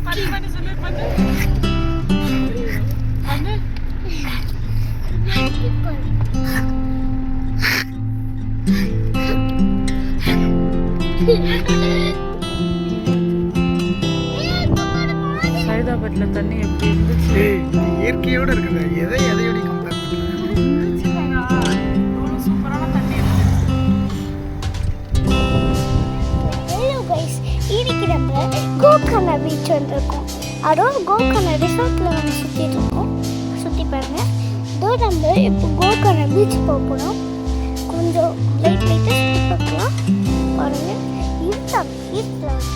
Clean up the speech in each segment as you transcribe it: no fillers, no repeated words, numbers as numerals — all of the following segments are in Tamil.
பண்ணு சொல்லு பண்ணு பண்ணு சைதாபாத்ல தண்ணி எப்படி இருந்துச்சு? இயற்கையோட இருக்குது. எதையோட கம்பேர் சூப்பரான தண்ணி இருந்துச்சு. ஹலோ கைஸ், இன்னைக்கு நம்ம கோகர்ணா பீச் வந்திருக்கோம். அதுவும் கோகர்ணா ரிசார்ட்ல நம்ம சுற்றி பாருங்க. இதோ நம்ம இப்போ கோகர்ணா பீச் போக போகிறோம். கொஞ்சம் லைட்டாக சுற்றி பார்க்கலாம். பாருங்க இருக்கலாம்.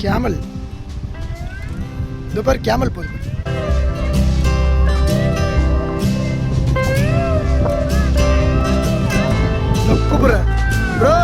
கேமல் இந்த பாரு கேமல் போகுது. கூப்பிடுறேன் ப்ரோ.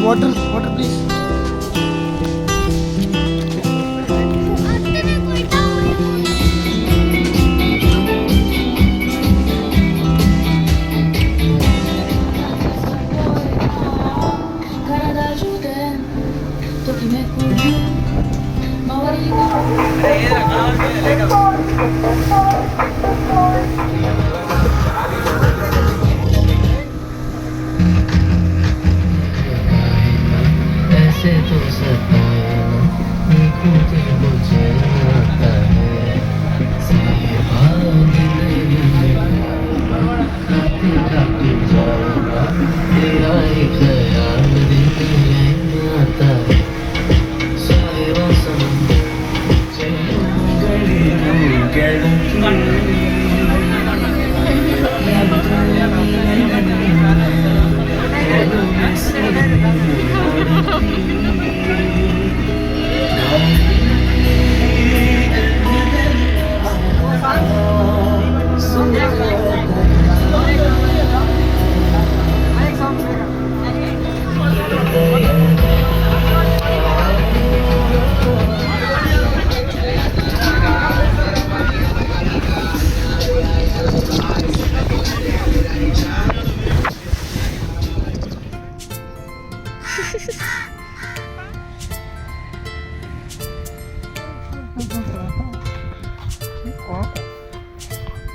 Water please.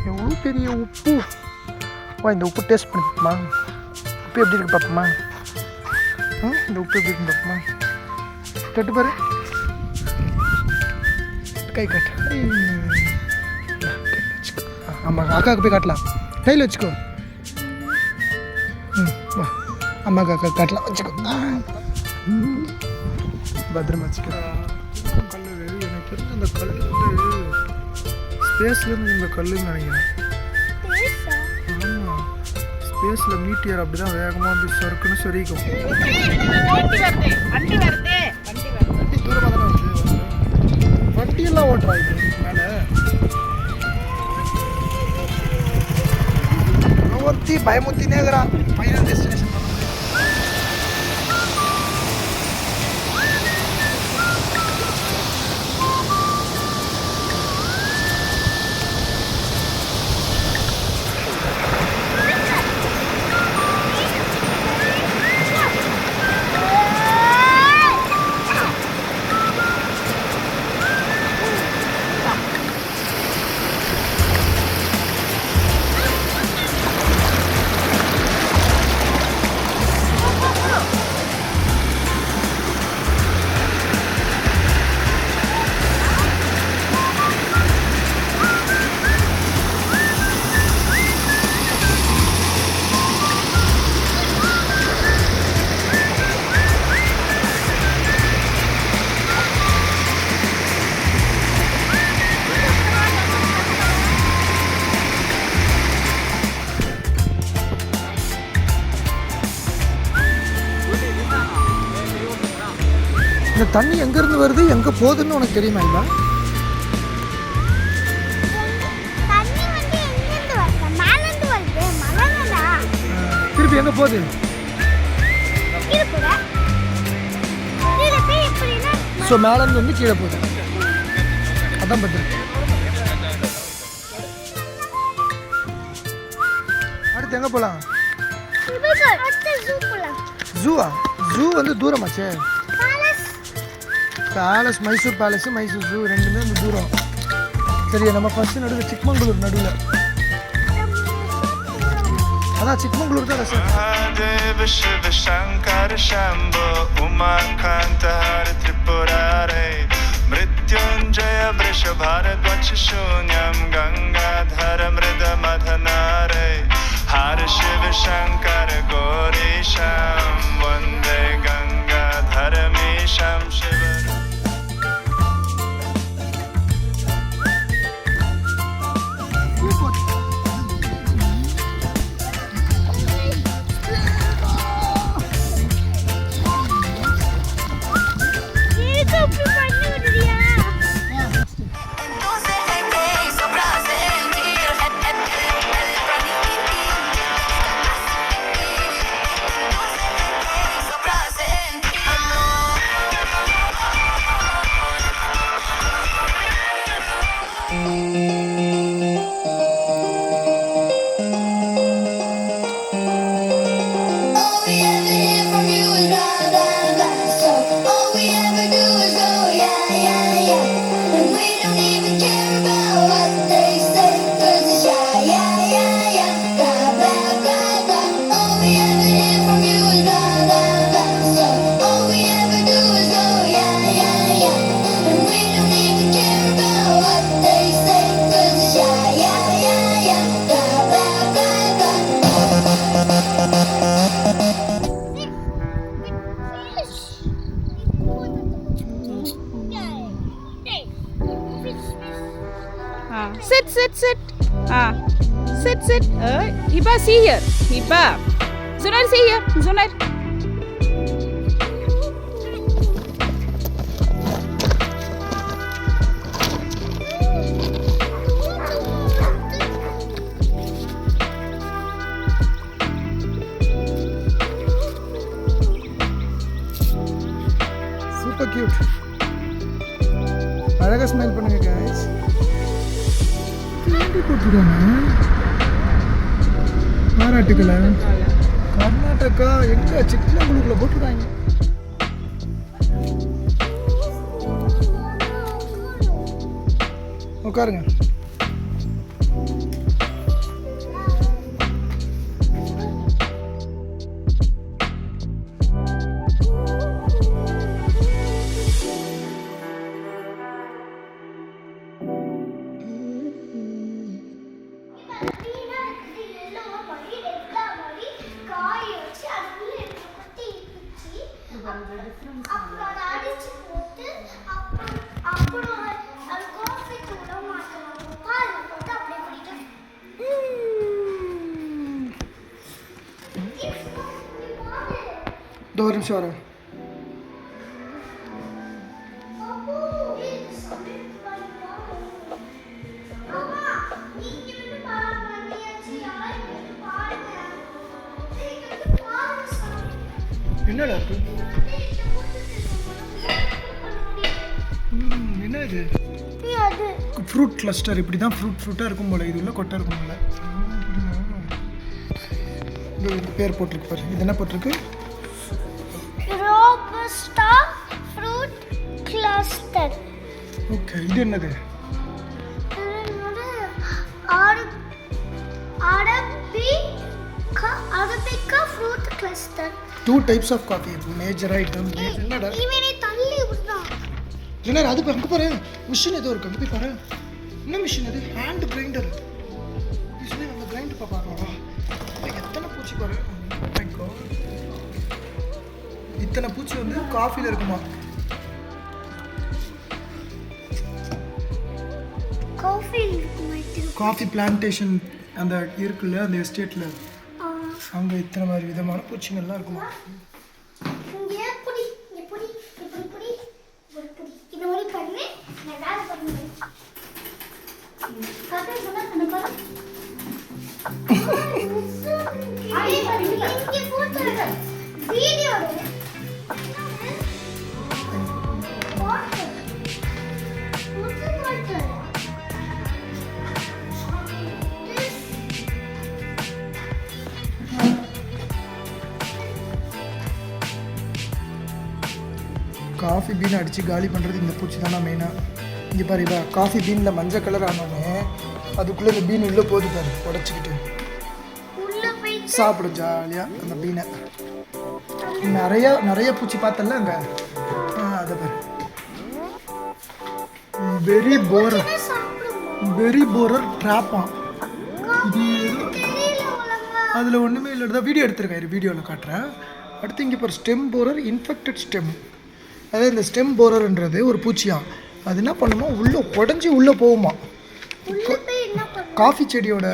எவ்வளோ பெரிய உப்பு. இந்த உப்பு டேஸ்ட் பண்ணி பார்ப்போமா? உப்பு எப்படி இருக்கு பார்ப்போமா? இந்த உப்பு எப்படி இருக்கு பார்ப்போமா? தொட்டு பாரு, கை காட்டு. ஆமாம், அக்காவுக்கு போய் காட்டலாம். கையில் வச்சுக்கோ. வா, அம்மாவுக்கு அக்கா காட்டலாம். வச்சுக்கோ, பத்திரமா வச்சுக்கோ. கல் எனக்கு தெரிஞ்ச அந்த கல் ஸ்பேஸ்லேருந்து இந்த கல்லுன்னு நினைக்கிறேன். ஆமாம், ஸ்பேஸில் மீட்டியர் அப்படி தான் வேகமாக அப்படி சறுக்குன்னு சொரிக்கும். வண்டி தூரமாக தானே வருது. வண்டியெல்லாம் ஓட்டுறா இது மேலே. ஒருத்தி பயமுத்தினே இருக்கிறான். ஃபைனல் டெஸ்டினேஷன் இந்த தண்ணி எங்கேருந்து வருது எங்கே போகுதுன்னு உனக்கு தெரியுமா இல்லை? தண்ணி வந்து எங்கிருந்து வருது? மேலேருந்து வருது. மலைலடா. திருப்பி எங்கே போகுது? இருக்குடா. கீழே போய் எப்படின்னா ஸோ மேலேருந்து வந்து கீழே போகுது. அதான் பத்திரம். அடுத்து எங்கே போகலாம்? ஜூவா? ஜூ வந்து தூரமாச்சே. Palace, Mysore palace, Mysore zoo ரெண்டுமே வந்து தூரம். சரி, நம்ம ஃபஸ்ட்டு நடுவில் சிக்மங்களூர் நடுவில். அதான் சிக்மங்களூர் தான் ரசம். महादेव शिव शंकर शंभो उमाकांत हर त्रिपुरारे मृत्युंजय वृषभारद्वाज शून्यं गंगाधर मृद मदनारे हर शिव शंकर गौरीशं वंदे गंगाधरमीशं Shiv. Sit. Sit. Hiba, see here. Hiba. Zunair, see here. Zunair. Super cute. அழகாக ஸ்மைல் பண்ணுங்க guys. பாராட்டுக்கல. கர்நாடகா எங்க சிக்மங்களூர்ல போட்டுருக்காங்க. உட்காருங்க. ஒரு நிமிஷம் வரேன். என்னடா இருக்கு? என்ன இது? Fruit cluster. இப்படி தான் ஃப்ரூட்டாக இருக்கும் போல. இது உள்ள கொட்டை இருக்கும் போல. இது பேர் போட்டிருக்கு பாரு. இது என்ன போட்டிருக்கு? Robusta fruit cluster. ஓகே, இது என்னது? Arabica fruit cluster. 2 types of coffee. Major item. என்னடா? இவனே தள்ளி விடுறா. என்ன அது? அங்கே பாரு, மிஷின் ஏதோ இருக்கு. அங்கே போய் பாரு. என்ன மிஷின் அது? Hand grinder. மிஷினே நம்ம கிரைண்டர் பார்க்கலாம். எத்தனை பூச்சி பாரு. இத்தனை பூச்சி வந்து காஃபியில் இருக்குமா? காஃபி பிளான்டேஷன் அந்த இருக்குல்ல, அந்த எஸ்டேட்டில் அங்கே இத்தனை மாதிரி விதமான பூச்சிங்கள்லாம் இருக்குமா? இங்கே போட்டு வீடியோ காஃபி பீன் அடித்து காலி பண்ணுறது இந்த பூச்சி தானே மெயினாக. இங்கே பாரு இப்போ காஃபி பீனில் மஞ்சள் கலர் ஆனோடனே அதுக்குள்ளே இந்த பீன் உள்ளே போகுது பாரு, உடச்சிக்கிட்டு சாப்பிடும் ஜாலியாக அந்த பீனை. நிறைய பூச்சி பார்த்தல அங்கே, அதை பாரு. வெரி போரர் ட்ராப்பான் இது. அதில் ஒன்றுமே இல்லை தான் வீடியோ எடுத்துருக்கேன், வீடியோவில் காட்டுறேன். அடுத்து இங்கே பாரு ஸ்டெம் போரர், இன்ஃபெக்டட் ஸ்டெம். அதாவது இந்த ஸ்டெம் போரர்ன்றது ஒரு பூச்சியா, அது என்ன பண்ணுமா உள்ளே உடஞ்சி உள்ளே போகுமா. காஃபி செடியோட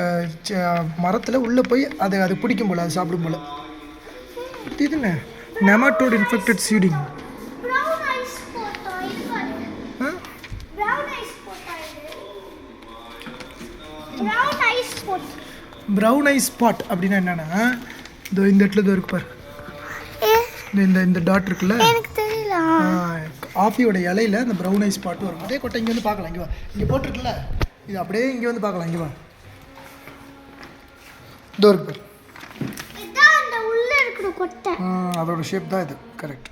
மரத்தில் உள்ளே போய் அது பிடிக்கும் போல், அது சாப்பிடும் போல். இதுன்னு நெமாட்டோட் இன்ஃபெக்டட் சீடிங். ப்ரௌன் ஐ ஸ்பாட் அப்படின்னா என்னன்னா, இந்த இடத்துல இருக்கு பாரு, இந்த டாட் இருக்குல்ல, ஆஃபியோட இலையில அந்த ப்ரௌன் ஐ ஸ்பாட் வரும். அதே கொட்டை இங்கே வந்து பார்க்கலாம். இங்கே வா, இங்கே போட்டிருக்குல்ல, இது அப்படியே இங்கே வந்து பார்க்கலாம். இங்கே வா, இதோ இருக்கு பாரு, அதோட ஷேப் தான் இது. கரெக்ட்.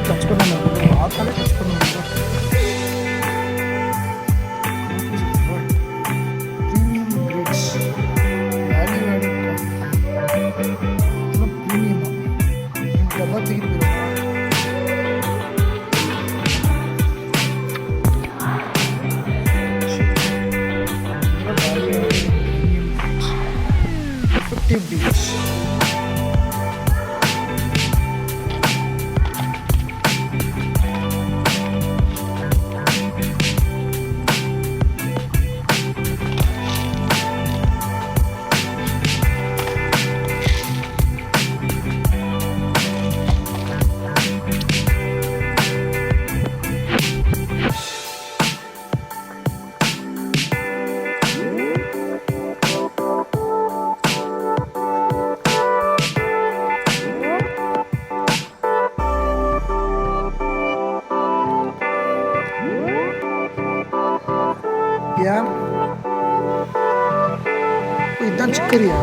டச் பண்ண முடியும், ஆத்தாலே டச் பண்ண முடியும். ப்ரீமியம் கிரேட்ஸ், வேல்யூ ஆடட் ப்ரீமியமாக டப்பா தூக்கிட்டு எஃபெக்டிவ் டீல்ஸ். இதுதான் சிக்கரியா?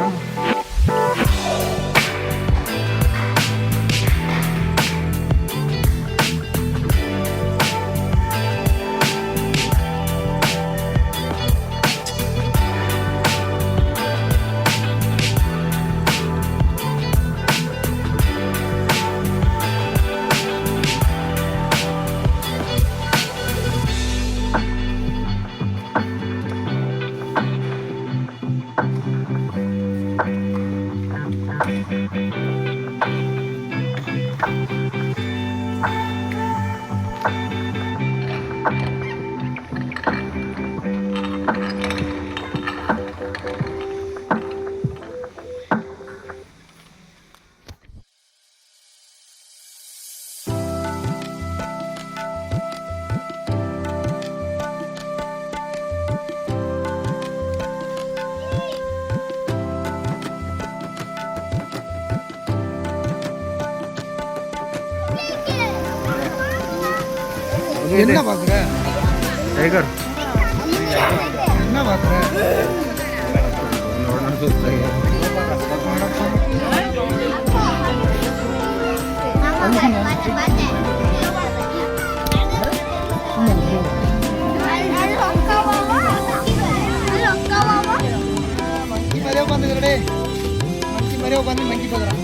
என்ன பார்க்குற? டைகர் என்ன பார்க்குற? மங்கி மாதிரியே உட்காந்துக்கிறே, மங்கி மாதிரியே உட்காந்து மங்கி பார்க்குறான்.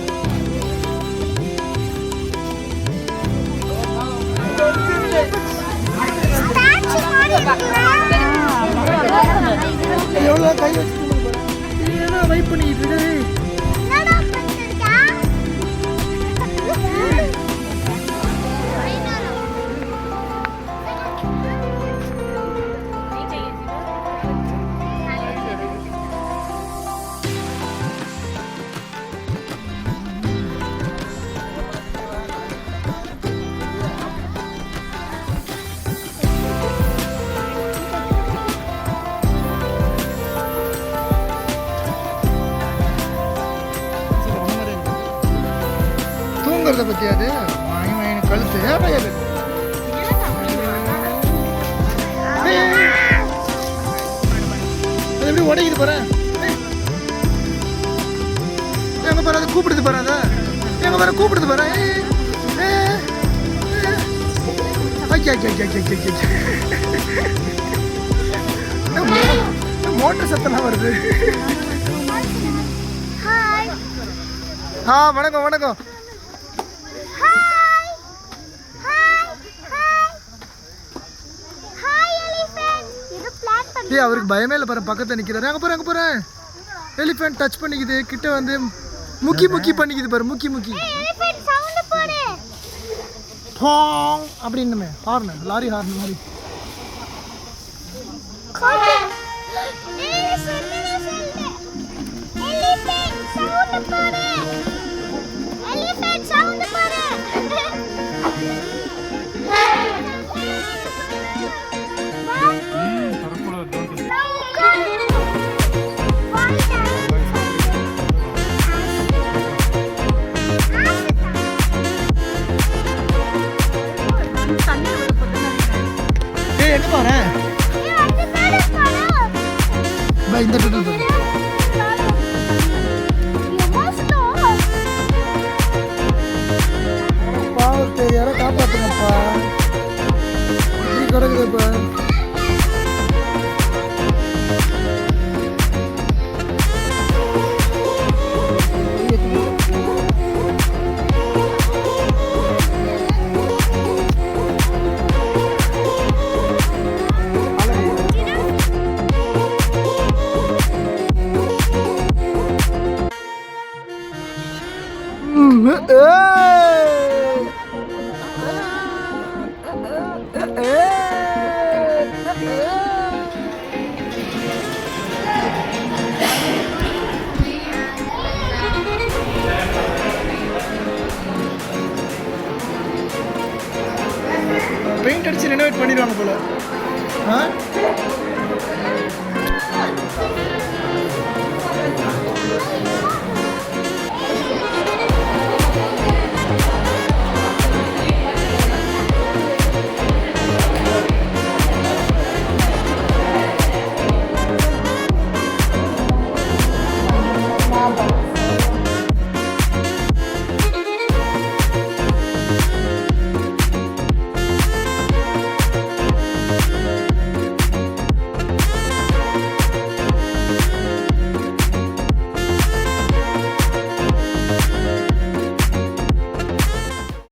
எவ்வளோ கை வச்சுட்டு வைப் பண்ணிக்கிட்டு பத்தியா அது கழுத்து அது எப்படி உடைக்குது பாரு. எங்க பாரு அது கூப்பிடுது பாரு. அத எங்க பாரு கூப்பிடுது பாரு. மோட்டர் சத்தம்லாம் வருது. வணக்கம் வணக்கம். ஏய் அவருக்கு பயமே இல்லை பாரு, பக்கத்தில் நிற்கிறாரு. அங்கே போகிறேன் எலிஃபென்ட் டச் பண்ணிக்குது, கிட்ட வந்து முக்கி பண்ணிக்குது பாரு. முக்கி பாங் அப்படின்னுமே ஹார்னு, லாரி ஹார்ன் மாதிரி. எங்க போறேன் இந்த பாவத்தை யாரோ காப்பாத்துங்கப்பா. இப்படி கிடக்குதுப்பா. பெயிண்ட் அடிச்சு ரெனோவேட் பண்ணிடுவாங்க போல.